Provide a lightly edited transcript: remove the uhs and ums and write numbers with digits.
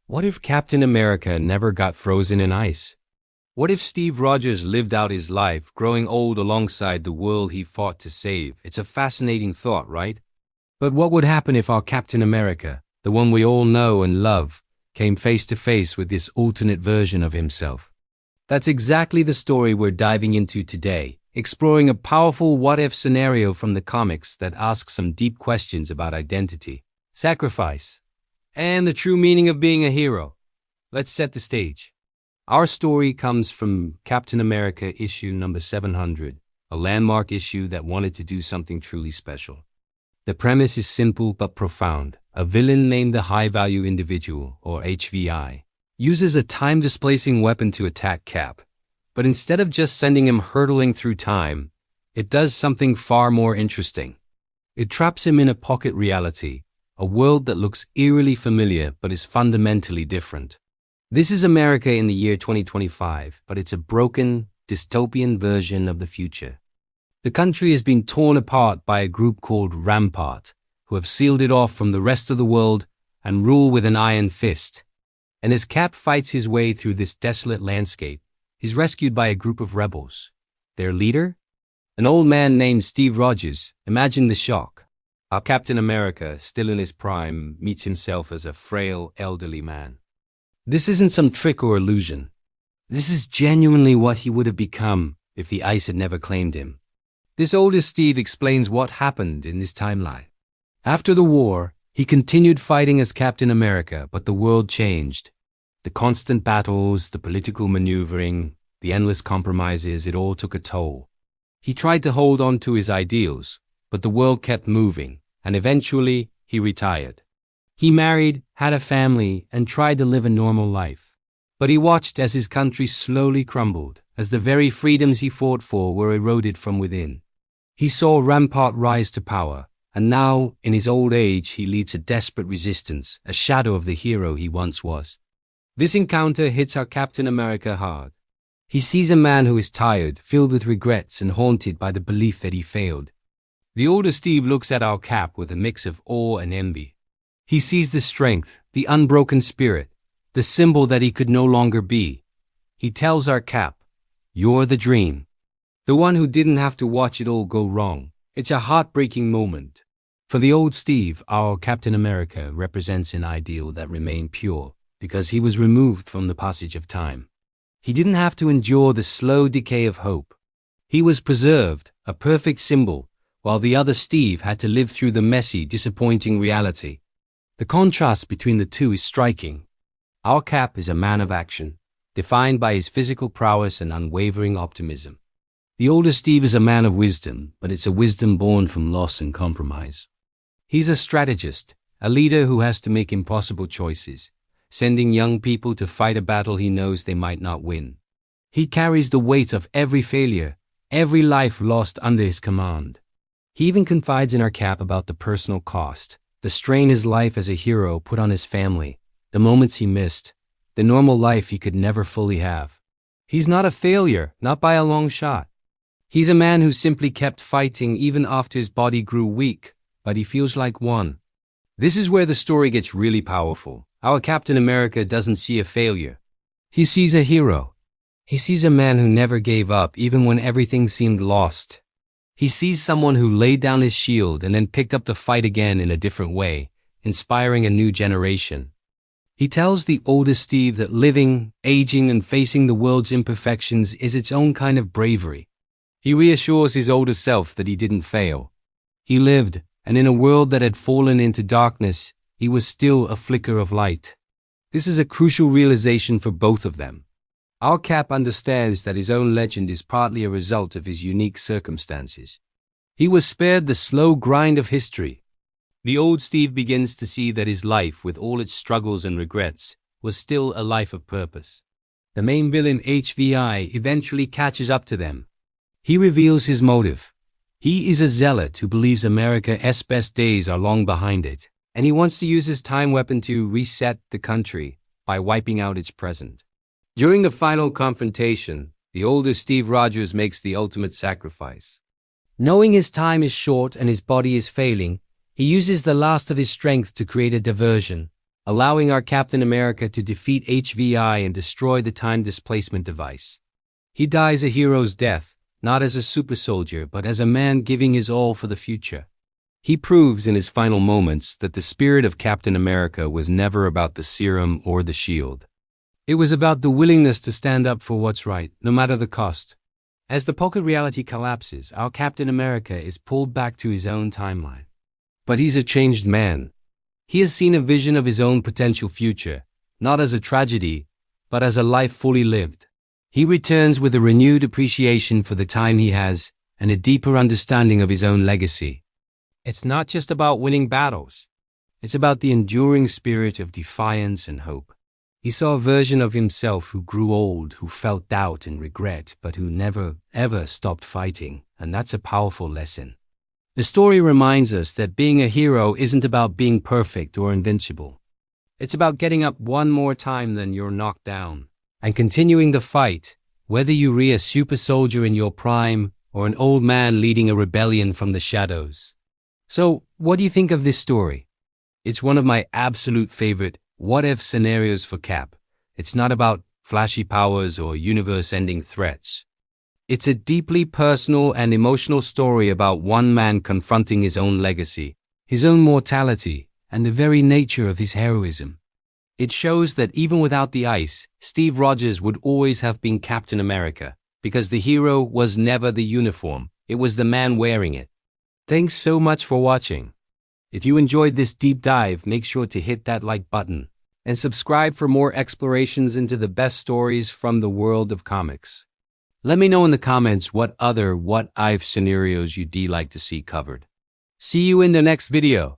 What if Captain America never got frozen in ice? What if Steve Rogers lived out his life, growing old alongside the world he fought to save? It's a fascinating thought, right? But what would happen if our Captain America, the one we all know and love, came face to face with this alternate version of himself? That's exactly the story we're diving into today, exploring a powerful what-if scenario from the comics that asks some deep questions about identity, sacrifice, and the true meaning of being a hero. Let's set the stage. Our story comes from Captain America issue number 700, a landmark issue that wanted to do something truly special. The premise is simple but profound. A villain named the High Value Individual, or HVI, uses a time-displacing weapon to attack Cap. But instead of just sending him hurtling through time, it does something far more interesting. It traps him in a pocket reality, a world that looks eerily familiar but is fundamentally different. This is America in the year 2025, but it's a broken, dystopian version of the future. The country has been torn apart by a group called Rampart, who have sealed it off from the rest of the world and rule with an iron fist. And as Cap fights his way through this desolate landscape, he's rescued by a group of rebels. Their leader? An old man named Steve Rogers. Imagine the shock. Our Captain America, still in his prime, meets himself as a frail, elderly man. This isn't some trick or illusion. This is genuinely what he would have become if the ice had never claimed him. This older Steve explains what happened in this timeline. After the war, he continued fighting as Captain America, but the world changed. The constant battles, the political maneuvering, the endless compromises, it all took a toll. He tried to hold on to his ideals, but the world kept moving, and eventually he retired. He married, had a family, and tried to live a normal life. But he watched as his country slowly crumbled, as the very freedoms he fought for were eroded from within. He saw Rampart rise to power, and now, in his old age, he leads a desperate resistance, a shadow of the hero he once was. This encounter hits our Captain America hard. He sees a man who is tired, filled with regrets, and haunted by the belief that he failed. The older Steve looks at our Cap with a mix of awe and envy. He sees the strength, the unbroken spirit, the symbol that he could no longer be. He tells our Cap, "You're the dream." The one who didn't have to watch it all go wrong. It's a heartbreaking moment. For the old Steve, our Captain America represents an ideal that remained pure because he was removed from the passage of time. He didn't have to endure the slow decay of hope. He was preserved, a perfect symbol, while the other Steve had to live through the messy, disappointing reality. The contrast between the two is striking. Our Cap is a man of action, defined by his physical prowess and unwavering optimism. The older Steve is a man of wisdom, but it's a wisdom born from loss and compromise. He's a strategist, a leader who has to make impossible choices, sending young people to fight a battle he knows they might not win. He carries the weight of every failure, every life lost under his command. He even confides in our Cap about the personal cost, the strain his life as a hero put on his family, the moments he missed, the normal life he could never fully have. He's not a failure, not by a long shot. He's a man who simply kept fighting even after his body grew weak, but he feels like one. This is where the story gets really powerful. Our Captain America doesn't see a failure. He sees a hero. He sees a man who never gave up even when everything seemed lost. He sees someone who laid down his shield and then picked up the fight again in a different way, inspiring a new generation. He tells the older Steve that living, aging, and facing the world's imperfections is its own kind of bravery. He reassures his older self that he didn't fail. He lived, and in a world that had fallen into darkness, he was still a flicker of light. This is a crucial realization for both of them. Our Cap understands that his own legend is partly a result of his unique circumstances. He was spared the slow grind of history. The old Steve begins to see that his life, with all its struggles and regrets, was still a life of purpose. The main villain, HVI, eventually catches up to them. He reveals his motive. He is a zealot who believes America's best days are long behind it, and he wants to use his time weapon to reset the country by wiping out its present. During the final confrontation, the older Steve Rogers makes the ultimate sacrifice. Knowing his time is short and his body is failing, he uses the last of his strength to create a diversion, allowing our Captain America to defeat HVI and destroy the time displacement device. He dies a hero's death, not as a super soldier, but as a man giving his all for the future. He proves in his final moments that the spirit of Captain America was never about the serum or the shield. It was about the willingness to stand up for what's right, no matter the cost. As the pocket reality collapses, our Captain America is pulled back to his own timeline. But he's a changed man. He has seen a vision of his own potential future, not as a tragedy, but as a life fully lived. He returns with a renewed appreciation for the time he has and a deeper understanding of his own legacy. It's not just about winning battles. It's about the enduring spirit of defiance and hope. He saw a version of himself who grew old, who felt doubt and regret, but who never, ever stopped fighting, and that's a powerful lesson. The story reminds us that being a hero isn't about being perfect or invincible. It's about getting up one more time than you're knocked down, and continuing the fight, whether you're a super soldier in your prime or an old man leading a rebellion from the shadows. So, what do you think of this story? It's one of my absolute favorite what-if scenarios for Cap. It's not about flashy powers or universe-ending threats. It's a deeply personal and emotional story about one man confronting his own legacy, his own mortality, and the very nature of his heroism. It shows that even without the ice, Steve Rogers would always have been Captain America, because the hero was never the uniform, it was the man wearing it. Thanks so much for watching. If you enjoyed this deep dive, make sure to hit that like button and subscribe for more explorations into the best stories from the world of comics. Let me know in the comments what other what-if scenarios you'd like to see covered. See you in the next video.